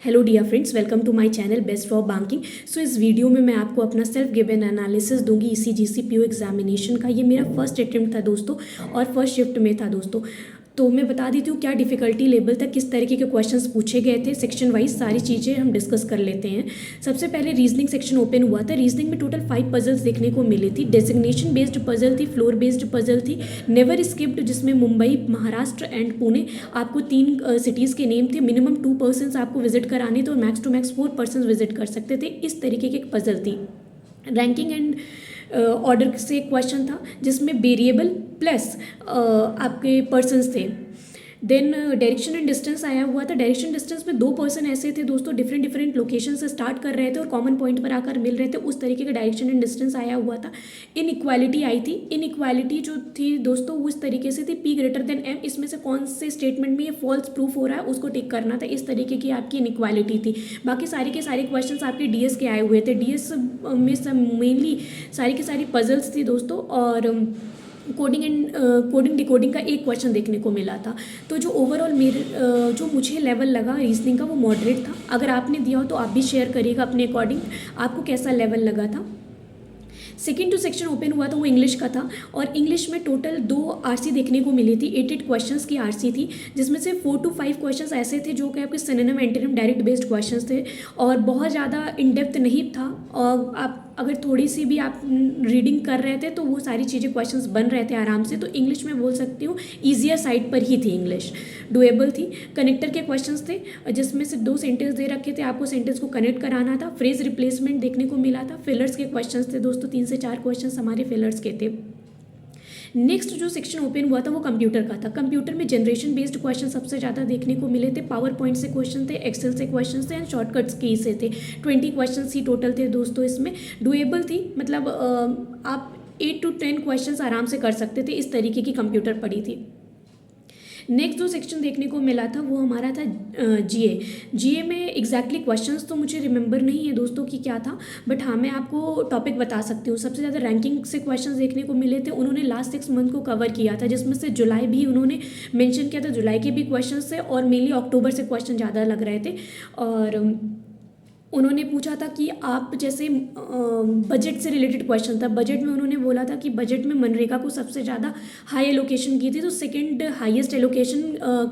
Hello dear friends, welcome to my channel best for banking. So इस video में मैं आपको अपना सेल्फ गिवन एनालिसिस दूंगी ईसीजीसी पीओ एग्जामिनेशन का। ये मेरा फर्स्ट अटेम्प्ट था दोस्तों और फर्स्ट शिफ्ट में था दोस्तों। तो मैं बता देती हूँ क्या डिफ़िकल्टी लेवल था, किस तरीके के क्वेश्चंस पूछे गए थे, सेक्शन वाइज सारी चीज़ें हम डिस्कस कर लेते हैं। सबसे पहले रीजनिंग सेक्शन ओपन हुआ था। रीजनिंग में टोटल 5 पजल्स देखने को मिली थी। डेजिग्नेशन बेस्ड पजल थी, फ्लोर बेस्ड पजल थी, नेवर स्किप्ड जिसमें मुंबई, महाराष्ट्र एंड पुणे, आपको 3 सिटीज़ के नेम थे। मिनिमम 2 पर्सन्स आपको विजिट कराने थे और max to max 4 person visit कर सकते थे। इस तरीके की एक पजल थी। रैंकिंग एंड ऑर्डर से एक क्वेश्चन था जिसमें वेरिएबल प्लस आपके पर्सन्स थे। देन डायरेक्शन एंड डिस्टेंस आया हुआ था। डायरेक्शन डिस्टेंस में 2 पर्सन ऐसे थे दोस्तों, डिफरेंट डिफरेंट लोकेशन से स्टार्ट कर रहे थे और कॉमन पॉइंट पर आकर मिल रहे थे। उस तरीके का डायरेक्शन एंड डिस्टेंस आया हुआ था। इनइक्वालिटी आई थी। इनइक्वालिटी जो थी दोस्तों वो इस तरीके से थी, P ग्रेटर देन M। इसमें से कौन से स्टेटमेंट में ये फॉल्स प्रूफ हो रहा है उसको टिक करना था। इस तरीके की आपकी इनइक्वालिटी थी। बाकी सारे के सारे क्वेश्चन आपके डीएस के आए हुए थे। डीएस में सब मेनली सारी की सारी पजल्स थी दोस्तों, और कोडिंग डिकोडिंग का एक क्वेश्चन देखने को मिला था। तो जो ओवरऑल मेरे जो मुझे लेवल लगा रीजनिंग का वो मॉडरेट था। अगर आपने दिया हो तो आप भी शेयर करिएगा अपने अकॉर्डिंग आपको कैसा लेवल लगा था। सेकेंड जो सेक्शन ओपन हुआ था वो इंग्लिश का था, और इंग्लिश में टोटल 2 आरसी देखने को मिली थी। 8 क्वेश्चंस की आरसी थी, जिसमें से 4 to 5 क्वेश्चंस ऐसे थे जो कि आपके synonym antonym direct based questions थे और बहुत ज़्यादा इन डेप्थ नहीं था। और आप अगर थोड़ी सी भी आप रीडिंग कर रहे थे तो वो सारी चीज़ें क्वेश्चंस बन रहे थे आराम से। तो इंग्लिश में बोल सकती हूँ ईजियर साइड पर ही थी इंग्लिश, डुएबल थी। कनेक्टर के क्वेश्चंस थे जिसमें से 2 सेंटेंस दे रखे थे, आपको सेंटेंस को कनेक्ट कराना था। फ्रेज रिप्लेसमेंट देखने को मिला था। फिलर्स के क्वेश्चंस थे दोस्तों, 3 से 4 क्वेश्चंस हमारे फिलर्स के थे। नेक्स्ट जो सेक्शन ओपन हुआ था वो कंप्यूटर का था। कंप्यूटर में जनरेशन बेस्ड क्वेश्चन सबसे ज़्यादा देखने को मिले थे। पावर पॉइंट से क्वेश्चन थे, एक्सेल से क्वेश्चन थे एंड शॉर्टकट्स की से थे। 20 क्वेश्चन ही टोटल थे दोस्तों। इसमें डुएबल थी, मतलब आप 8 to 10 क्वेश्चन आराम से कर सकते थे। इस तरीके की कंप्यूटर पड़ी थी। नेक्स्ट जो सेक्शन देखने को मिला था वो हमारा था जीए। जीए में एग्जैक्टली क्वेश्चंस तो मुझे रिमेंबर नहीं है दोस्तों कि क्या था, बट हाँ मैं आपको टॉपिक बता सकती हूँ। सबसे ज़्यादा रैंकिंग से क्वेश्चंस देखने को मिले थे। उन्होंने लास्ट 6 मंथ को कवर किया था, जिसमें से जुलाई भी उन्होंने मेंशन किया था। जुलाई के भी क्वेश्चन थे और मेनली अक्टूबर से क्वेश्चन ज़्यादा लग रहे थे। और उन्होंने पूछा था कि आप जैसे बजट से रिलेटेड क्वेश्चन था। बजट में उन्होंने बोला था कि बजट में मनरेगा को सबसे ज़्यादा हाई एलोकेशन की थी, तो सेकंड हाईएस्ट एलोकेशन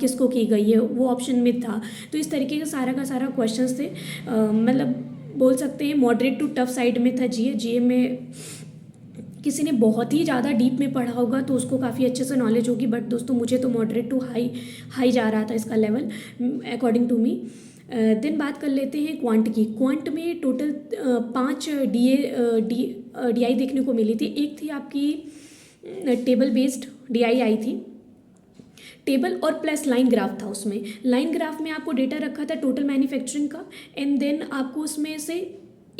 किसको की गई है वो ऑप्शन में था। तो इस तरीके का सारा क्वेश्चंस थे। मतलब बोल सकते हैं मॉडरेट टू टफ साइड में था जीए। जीए में किसी ने बहुत ही ज़्यादा डीप में पढ़ा होगा तो उसको काफ़ी अच्छे से नॉलेज होगी, बट दोस्तों मुझे तो मॉडरेट टू हाई जा रहा था इसका level according to me. Then बात कर लेते हैं क्वांट की। क्वांट में टोटल 5 डीआई देखने को मिली थी। एक थी आपकी टेबल बेस्ड डीआई आई थी। टेबल और प्लस लाइन ग्राफ था। उसमें लाइन ग्राफ में आपको डेटा रखा था टोटल मैन्युफैक्चरिंग का, एंड देन आपको उसमें से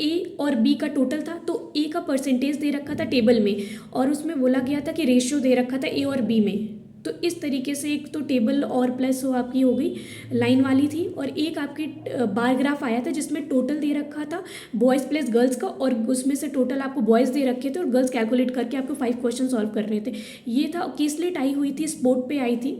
ए और बी का टोटल था। तो ए का परसेंटेज दे रखा था टेबल में, और उसमें बोला गया था कि रेशियो दे रखा था ए और बी में। तो इस तरीके से एक तो टेबल और प्लस वो आपकी हो गई लाइन वाली थी, और एक आपकी बार ग्राफ आया था जिसमें टोटल दे रखा था बॉयज़ प्लस गर्ल्स का, और उसमें से टोटल आपको बॉयज़ दे रखे थे और गर्ल्स कैलकुलेट करके आपको 5 क्वेश्चन सॉल्व करने थे। ये था। केसलेट आई हुई थी, स्पोर्ट पे आई थी,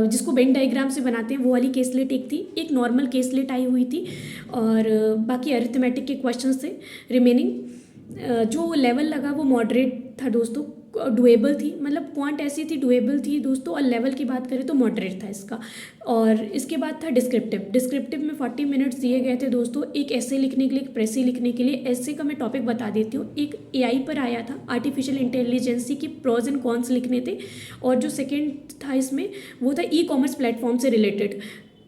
जिसको वेन डायग्राम से बनाते हैं वो वाली केसलेट एक थी। एक नॉर्मल केसलेट आई हुई थी, और बाकी अरिथमेटिक के क्वेश्चंस थे रिमेनिंग। जो लेवल लगा वो मॉडरेट था दोस्तों, डुएबल थी। मतलब क्वांट ऐसी थी डुएबल थी दोस्तों, और लेवल की बात करें तो मॉडरेट था इसका। और इसके बाद था डिस्क्रिप्टिव। डिस्क्रिप्टिव में 40 मिनट्स दिए गए थे दोस्तों, एक ऐसे लिखने के लिए, एक प्रेसी लिखने के लिए। ऐसे का मैं टॉपिक बता देती हूँ। एक एआई पर आया था, आर्टिफिशियल इंटेलिजेंसी की प्रोज एंड कॉन्स लिखने थे, और जो सेकेंड था इसमें वो था ई कॉमर्स प्लेटफॉर्म से रिलेटेड।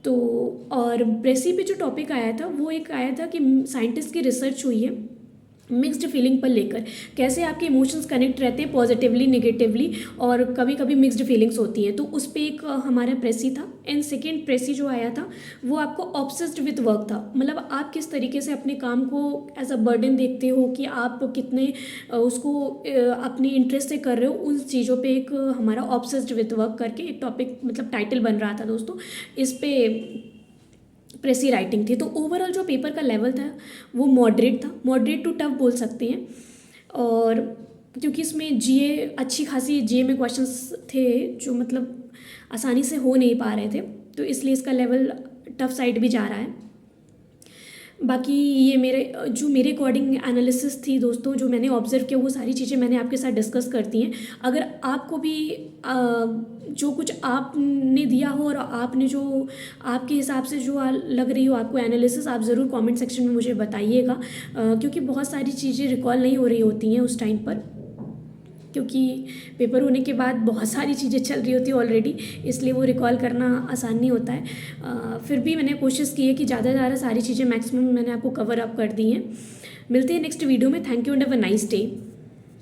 तो और प्रेसी पे जो टॉपिक आया था वो एक आया था कि साइंटिस्ट की रिसर्च हुई है मिक्स्ड फीलिंग पर लेकर, कैसे आपके इमोशंस कनेक्ट रहते हैं पॉजिटिवली नेगेटिवली, और कभी कभी मिक्स्ड फीलिंग्स होती हैं। तो उस पर एक हमारा प्रेसी था। एंड सेकेंड प्रेसी जो आया था वो आपको ऑब्सेस्ड विथ वर्क था। मतलब आप किस तरीके से अपने काम को एज अ बर्डन देखते हो, कि आप कितने उसको अपने इंटरेस्ट से कर रहे हो उन चीज़ों पे एक हमारा ऑब्सेस्ड विथ वर्क करके एक टॉपिक, मतलब टाइटल बन रहा था दोस्तों। इस पे प्रेसी राइटिंग थी। तो ओवरऑल जो पेपर का लेवल था वो मॉडरेट था, मॉडरेट टू टफ बोल सकते हैं। और क्योंकि इसमें जीए अच्छी खासी जीए में क्वेश्चंस थे जो मतलब आसानी से हो नहीं पा रहे थे, तो इसलिए इसका लेवल टफ साइड भी जा रहा है। बाकी ये मेरे अकॉर्डिंग एनालिसिस थी दोस्तों, जो मैंने ऑब्जर्व किया वो सारी चीज़ें मैंने आपके साथ डिस्कस करती हैं। अगर आपको भी जो कुछ आपने दिया हो और आपने जो आपके हिसाब से जो लग रही हो आपको एनालिसिस, आप ज़रूर कमेंट सेक्शन में मुझे बताइएगा, क्योंकि बहुत सारी चीज़ें रिकॉल नहीं हो रही होती हैं उस टाइम पर, क्योंकि पेपर होने के बाद बहुत सारी चीज़ें चल रही होती है ऑलरेडी, इसलिए वो रिकॉल करना आसान नहीं होता है। फिर भी मैंने कोशिश की है कि ज़्यादा से ज़्यादा सारी चीज़ें मैक्सिमम मैंने आपको कवर अप कर दी हैं। मिलते हैं नेक्स्ट वीडियो में। Thank you and have a nice day.